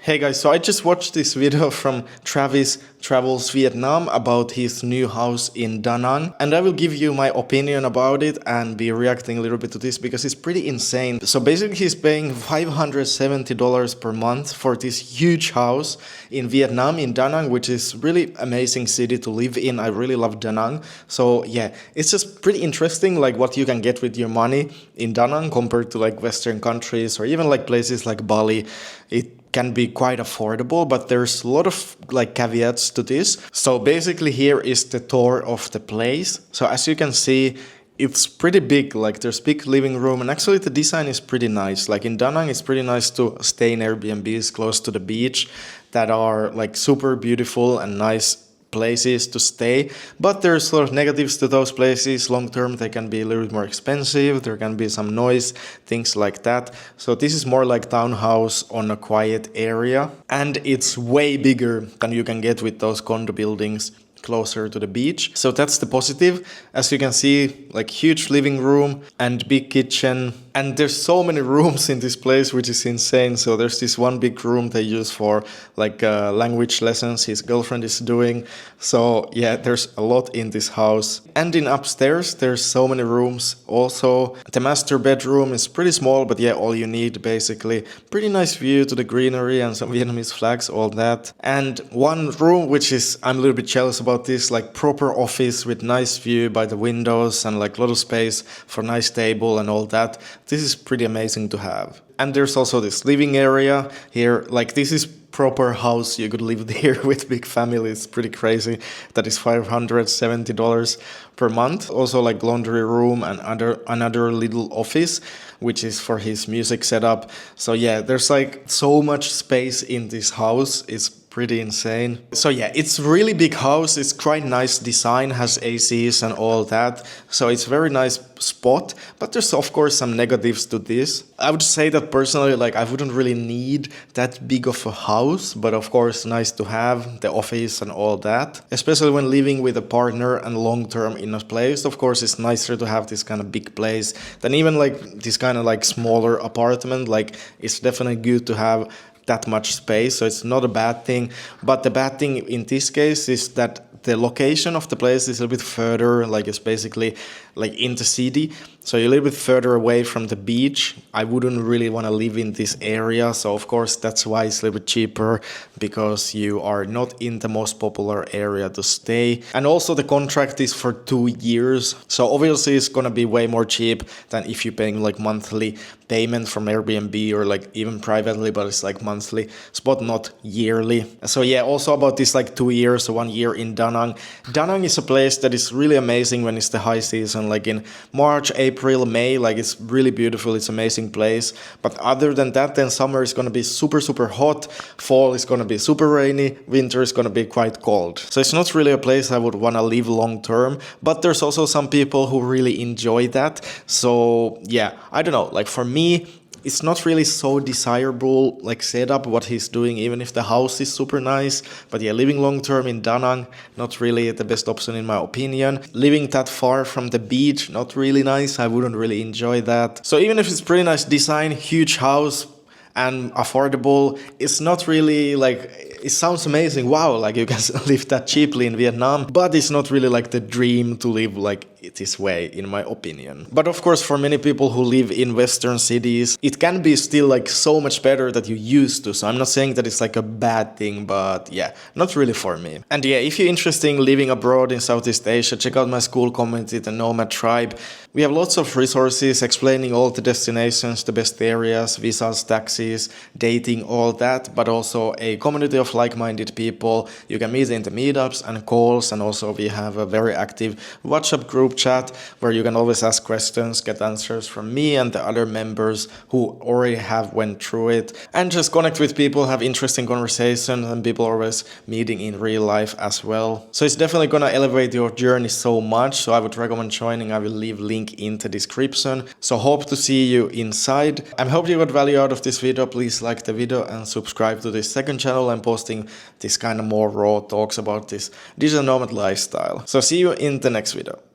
Hey guys, so I just watched this video from Travis Travels Vietnam about his new house in Da Nang, and I will give you my opinion about it and be reacting a little bit to this because it's pretty insane. So basically he's paying $570 per month for this huge house in Vietnam, in Da Nang, which is really amazing city to live in. I really love Da Nang. So yeah, it's just pretty interesting like what you can get with your money in Da Nang compared to like Western countries or even like places like Bali. It can be quite affordable, but there's a lot of like caveats to this. So basically here is the tour of the place. So as you can see, it's pretty big, like there's big living room, and actually the design is pretty nice. Like in Da Nang, it's pretty nice to stay in Airbnbs close to the beach that are like super beautiful and nice places to stay, but there's a lot of negatives to those places. Long term they can be a little bit more expensive, there can be some noise, things like that. So this is more like townhouse on a quiet area, and it's way bigger than you can get with those condo buildings closer to the beach. So that's the positive. As you can see, like huge living room and big kitchen, and there's so many rooms in this place, which is insane. So there's this one big room they use for like language lessons his girlfriend is doing. So yeah, there's a lot in this house. And in upstairs there's so many rooms also. The master bedroom is pretty small, but yeah, all you need basically. Pretty nice view to the greenery and some Vietnamese flags, all that. And one room which is, I'm a little bit jealous about this, like proper office with nice view by the windows and like a lot of space for nice table and all that. This is pretty amazing to have. And there's also this living area here, like this is proper house. You could live there with big family. It's pretty crazy. That is $570 per month. Also like laundry room and another little office, which is for his music setup. So yeah, there's like so much space in this house. It's pretty insane. So yeah, it's really big house. It's quite nice design, has ACs and all that. So it's very nice spot, but there's of course some negatives to this. I would say that personally, like I wouldn't really need that big of a house, but of course nice to have the office and all that, especially when living with a partner and long term in a place. Of course it's nicer to have this kind of big place than even like this kind of like smaller apartment. Like it's definitely good to have that much space, so it's not a bad thing. But the bad thing in this case is that the location of the place is a little bit further, like it's basically like in the city, so you're a little bit further away from the beach. I wouldn't really want to live in this area, so of course that's why it's a little bit cheaper, because you are not in the most popular area to stay. And also the contract is for 2 years, so obviously it's gonna be way more cheap than if you're paying like monthly payment from Airbnb or like even privately, but it's like monthly spot, not yearly. So yeah, also about this like 2 years, 1 year in Da Nang. Da Nang is a place that is really amazing when it's the high season, like in March, April, May, like it's really beautiful, it's amazing place. But other than that, then summer is gonna be super hot, fall is gonna be super rainy, winter is gonna be quite cold. So it's not really a place I would wanna live long term, but there's also some people who really enjoy that. So yeah, I don't know, like for me, it's not really so desirable like setup what he's doing, even if the house is super nice. But yeah, living long term in Da Nang, not really the best option in my opinion. Living that far from the beach, not really nice. I wouldn't really enjoy that. So even if it's pretty nice design, huge house and affordable, it's not really like, it sounds amazing, wow, like you can live that cheaply in Vietnam, but it's not really like the dream to live like this way, in my opinion. But of course, for many people who live in Western cities, it can be still like so much better that you used to. So I'm not saying that it's like a bad thing, but yeah, not really for me. And yeah, if you're interested in living abroad in Southeast Asia, check out my school community, the Nomad tribe. We have lots of resources explaining all the destinations, the best areas, visas, taxis, dating, all that, but also a community of like-minded people. You can meet in the meetups and calls, and also we have a very active WhatsApp group chat where you can always ask questions, get answers from me and the other members who already have went through it, and just connect with people, have interesting conversations, and people always meeting in real life as well. So it's definitely gonna elevate your journey so much, so I would recommend joining. I will leave link in the description. So hope to see you inside. I hope you got value out of this video. Please like the video and subscribe to this second channel. I'm posting this kind of more raw talks about this digital nomad lifestyle. So see you in the next video.